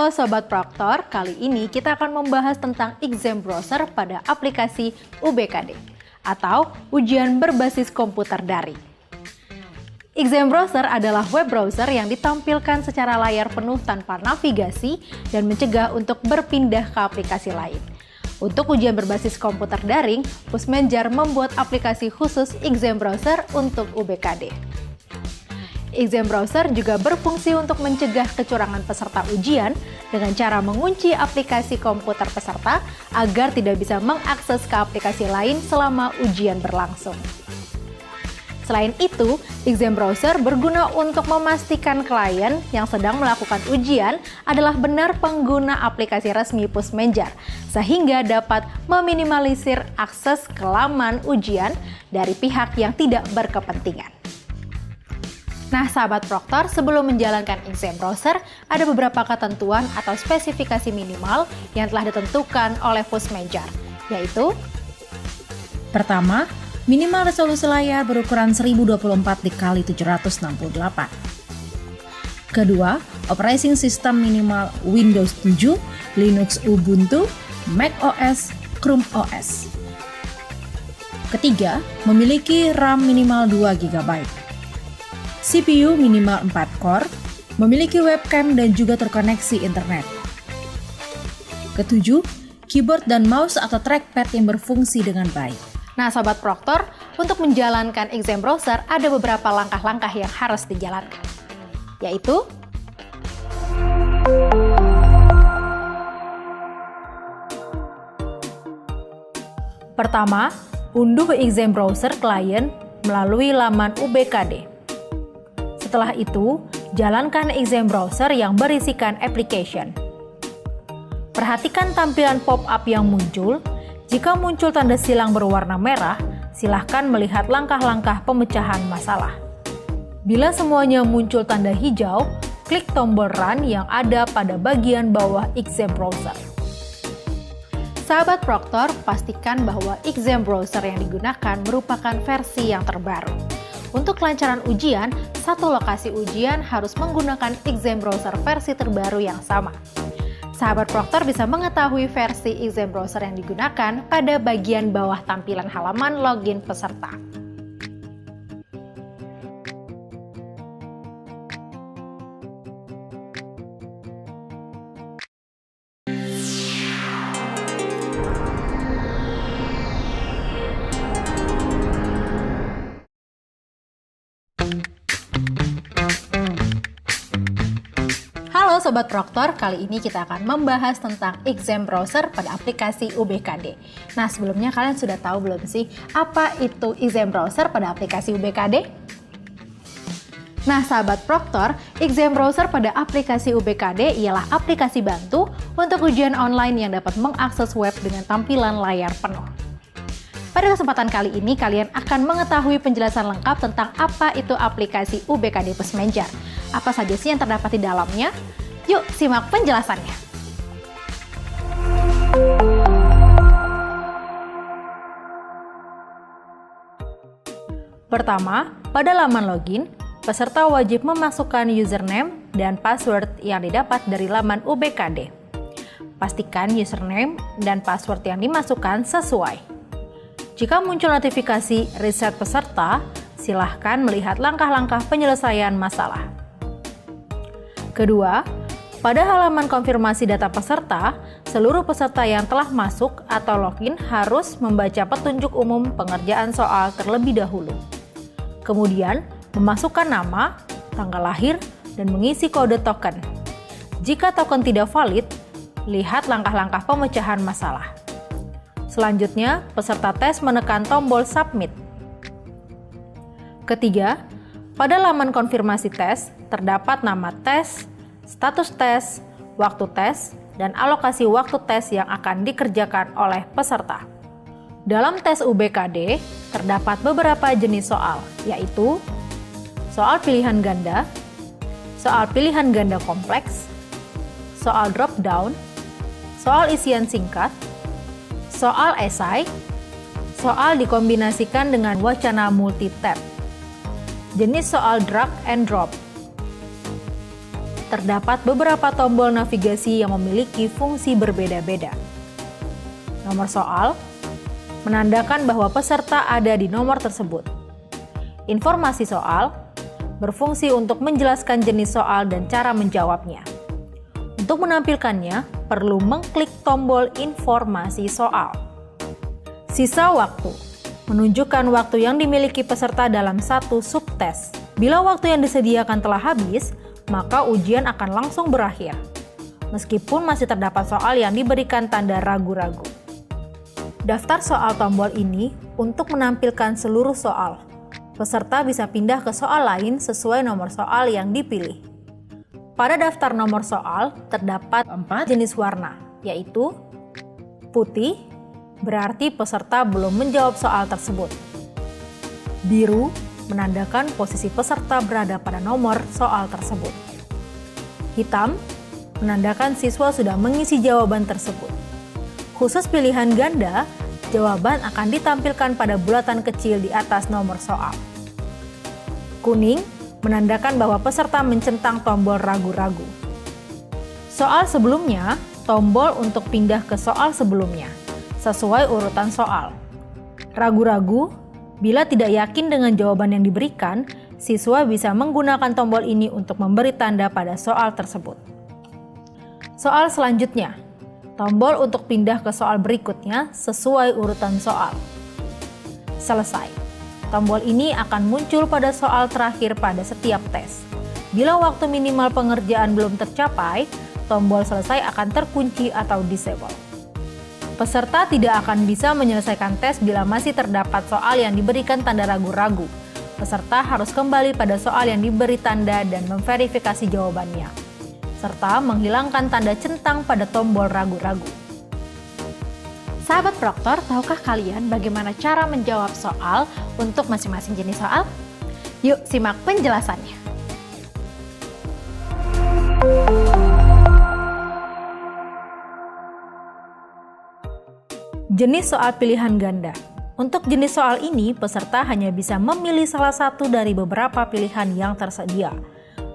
Halo Sobat Proktor, kali ini kita akan membahas tentang exam browser pada aplikasi UBKD atau ujian berbasis komputer daring. Exam browser adalah web browser yang ditampilkan secara layar penuh tanpa navigasi dan mencegah untuk berpindah ke aplikasi lain. Untuk ujian berbasis komputer daring, Pusmenjar membuat aplikasi khusus exam browser untuk UBKD. Exam browser juga berfungsi untuk mencegah kecurangan peserta ujian dengan cara mengunci aplikasi komputer peserta agar tidak bisa mengakses ke aplikasi lain selama ujian berlangsung. Selain itu, exam browser berguna untuk memastikan klien yang sedang melakukan ujian adalah benar pengguna aplikasi resmi Pusmenjar, sehingga dapat meminimalisir akses ke laman ujian dari pihak yang tidak berkepentingan. Nah, sahabat Proktor, sebelum menjalankan exam browser, ada beberapa ketentuan atau spesifikasi minimal yang telah ditentukan oleh Pusmenjar, yaitu: pertama, minimal resolusi layar berukuran 1024 x 768. Kedua, operating system minimal Windows 7, Linux Ubuntu, Mac OS, Chrome OS. Ketiga, memiliki RAM minimal 2 GB. CPU minimal 4 core, memiliki webcam dan juga terkoneksi internet. Ketujuh, keyboard dan mouse atau trackpad yang berfungsi dengan baik. Nah, Sobat Proktor, untuk menjalankan exam browser ada beberapa langkah-langkah yang harus dijalankan, yaitu: pertama, unduh exam browser klien melalui laman UBKD. Setelah itu, jalankan exam browser yang berisikan application. Perhatikan tampilan pop-up yang muncul. Jika muncul tanda silang berwarna merah, silahkan melihat langkah-langkah pemecahan masalah. Bila semuanya muncul tanda hijau, klik tombol Run yang ada pada bagian bawah exam browser. Sahabat Proktor, pastikan bahwa exam browser yang digunakan merupakan versi yang terbaru. Untuk kelancaran ujian, satu lokasi ujian harus menggunakan exam browser versi terbaru yang sama. Sahabat Proktor bisa mengetahui versi exam browser yang digunakan pada bagian bawah tampilan halaman login peserta. Halo Sobat Proktor, kali ini kita akan membahas tentang exam browser pada aplikasi UBKD. Nah, sebelumnya kalian sudah tahu belum sih apa itu exam browser pada aplikasi UBKD? Nah, sahabat Proktor, exam browser pada aplikasi UBKD ialah aplikasi bantu untuk ujian online yang dapat mengakses web dengan tampilan layar penuh. Pada kesempatan kali ini, kalian akan mengetahui penjelasan lengkap tentang apa itu aplikasi UBKD Pusmenjar. Apa saja sih yang terdapat di dalamnya? Yuk, simak penjelasannya. Pertama, pada laman login, peserta wajib memasukkan username dan password yang didapat dari laman UBKD. Pastikan username dan password yang dimasukkan sesuai. Jika muncul notifikasi reset peserta, silahkan melihat langkah-langkah penyelesaian masalah. Kedua, pada halaman konfirmasi data peserta, seluruh peserta yang telah masuk atau login harus membaca petunjuk umum pengerjaan soal terlebih dahulu. Kemudian, memasukkan nama, tanggal lahir, dan mengisi kode token. Jika token tidak valid, lihat langkah-langkah pemecahan masalah. Selanjutnya, peserta tes menekan tombol submit. Ketiga, pada laman konfirmasi tes, terdapat nama tes, status tes, waktu tes, dan alokasi waktu tes yang akan dikerjakan oleh peserta. Dalam tes UBKD, terdapat beberapa jenis soal, yaitu soal pilihan ganda kompleks, soal drop down, soal isian singkat, soal esai, soal dikombinasikan dengan wacana multi-tab, jenis soal drag and drop. terdapat beberapa tombol navigasi yang memiliki fungsi berbeda-beda. Nomor soal menandakan bahwa peserta ada di nomor tersebut. Informasi soal berfungsi untuk menjelaskan jenis soal dan cara menjawabnya. Untuk menampilkannya, perlu mengklik tombol informasi soal. Sisa waktu menunjukkan waktu yang dimiliki peserta dalam satu subtes. Bila waktu yang disediakan telah habis, maka ujian akan langsung berakhir. Meskipun masih terdapat soal yang diberikan tanda ragu-ragu. Daftar soal tombol ini untuk menampilkan seluruh soal. Peserta bisa pindah ke soal lain sesuai nomor soal yang dipilih. Pada daftar nomor soal terdapat 4 jenis warna, yaitu putih, berarti peserta belum menjawab soal tersebut. Biru, menandakan posisi peserta berada pada nomor soal tersebut. Hitam, menandakan siswa sudah mengisi jawaban tersebut. Khusus pilihan ganda, jawaban akan ditampilkan pada bulatan kecil di atas nomor soal. Kuning, menandakan bahwa peserta mencentang tombol ragu-ragu. Soal sebelumnya, tombol untuk pindah ke soal sebelumnya, sesuai urutan soal. Ragu-ragu, bila tidak yakin dengan jawaban yang diberikan, siswa bisa menggunakan tombol ini untuk memberi tanda pada soal tersebut. Soal selanjutnya, tombol untuk pindah ke soal berikutnya sesuai urutan soal. Selesai. Tombol ini akan muncul pada soal terakhir pada setiap tes. Bila waktu minimal pengerjaan belum tercapai, tombol selesai akan terkunci atau disable. Peserta tidak akan bisa menyelesaikan tes bila masih terdapat soal yang diberikan tanda ragu-ragu. Peserta harus kembali pada soal yang diberi tanda dan memverifikasi jawabannya, serta menghilangkan tanda centang pada tombol ragu-ragu. Sahabat Proktor, tahukah kalian bagaimana cara menjawab soal untuk masing-masing jenis soal? Yuk simak penjelasannya. Jenis soal pilihan ganda. Untuk jenis soal ini, peserta hanya bisa memilih salah satu dari beberapa pilihan yang tersedia.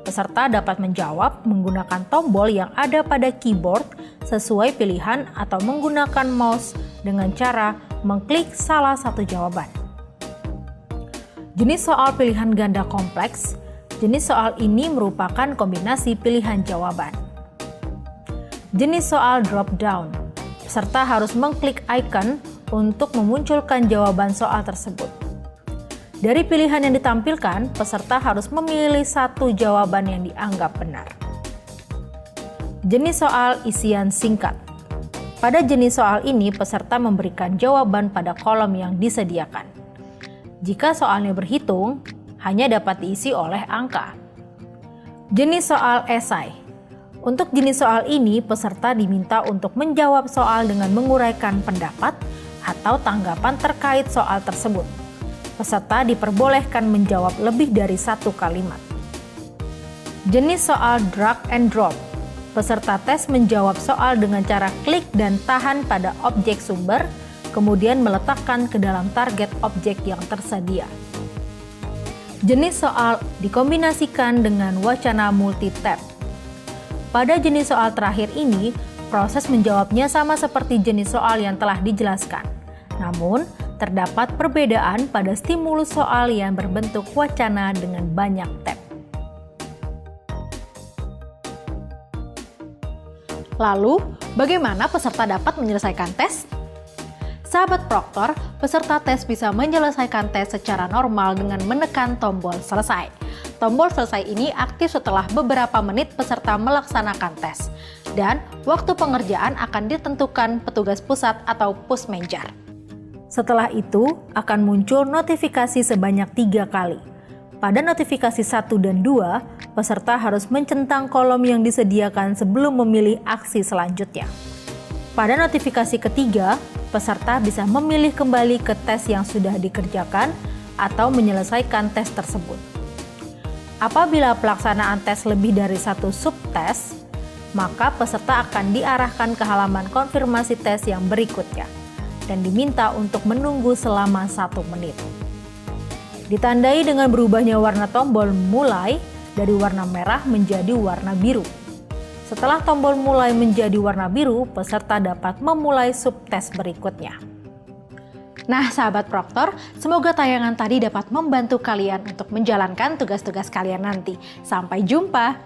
Peserta dapat menjawab menggunakan tombol yang ada pada keyboard sesuai pilihan atau menggunakan mouse dengan cara mengklik salah satu jawaban. Jenis soal pilihan ganda kompleks. Jenis soal ini merupakan kombinasi pilihan jawaban. Jenis soal drop down. Peserta harus mengklik icon untuk memunculkan jawaban soal tersebut. Dari pilihan yang ditampilkan, peserta harus memilih satu jawaban yang dianggap benar. Jenis soal isian singkat. Pada jenis soal ini, peserta memberikan jawaban pada kolom yang disediakan. Jika soalnya berhitung, hanya dapat diisi oleh angka. Jenis soal esai. Untuk jenis soal ini, peserta diminta untuk menjawab soal dengan menguraikan pendapat atau tanggapan terkait soal tersebut. Peserta diperbolehkan menjawab lebih dari satu kalimat. Jenis soal drag and drop. Peserta tes menjawab soal dengan cara klik dan tahan pada objek sumber, kemudian meletakkan ke dalam target objek yang tersedia. Jenis soal dikombinasikan dengan wacana multi-tab. Pada jenis soal terakhir ini, proses menjawabnya sama seperti jenis soal yang telah dijelaskan. Namun, terdapat perbedaan pada stimulus soal yang berbentuk wacana dengan banyak tab. Lalu, bagaimana peserta dapat menyelesaikan tes? Sahabat Proktor, peserta tes bisa menyelesaikan tes secara normal dengan menekan tombol selesai. Tombol selesai ini aktif setelah beberapa menit peserta melaksanakan tes, dan waktu pengerjaan akan ditentukan petugas pusat atau pusmenjar. Setelah itu, akan muncul notifikasi sebanyak 3 kali. Pada notifikasi 1 dan 2, peserta harus mencentang kolom yang disediakan sebelum memilih aksi selanjutnya. Pada notifikasi ketiga, peserta bisa memilih kembali ke tes yang sudah dikerjakan atau menyelesaikan tes tersebut. Apabila pelaksanaan tes lebih dari satu subtes, maka peserta akan diarahkan ke halaman konfirmasi tes yang berikutnya dan diminta untuk menunggu selama 1 menit. Ditandai dengan berubahnya warna tombol mulai dari warna merah menjadi warna biru. Setelah tombol mulai menjadi warna biru, peserta dapat memulai subtes berikutnya. Nah, sahabat Proktor, semoga tayangan tadi dapat membantu kalian untuk menjalankan tugas-tugas kalian nanti. Sampai jumpa!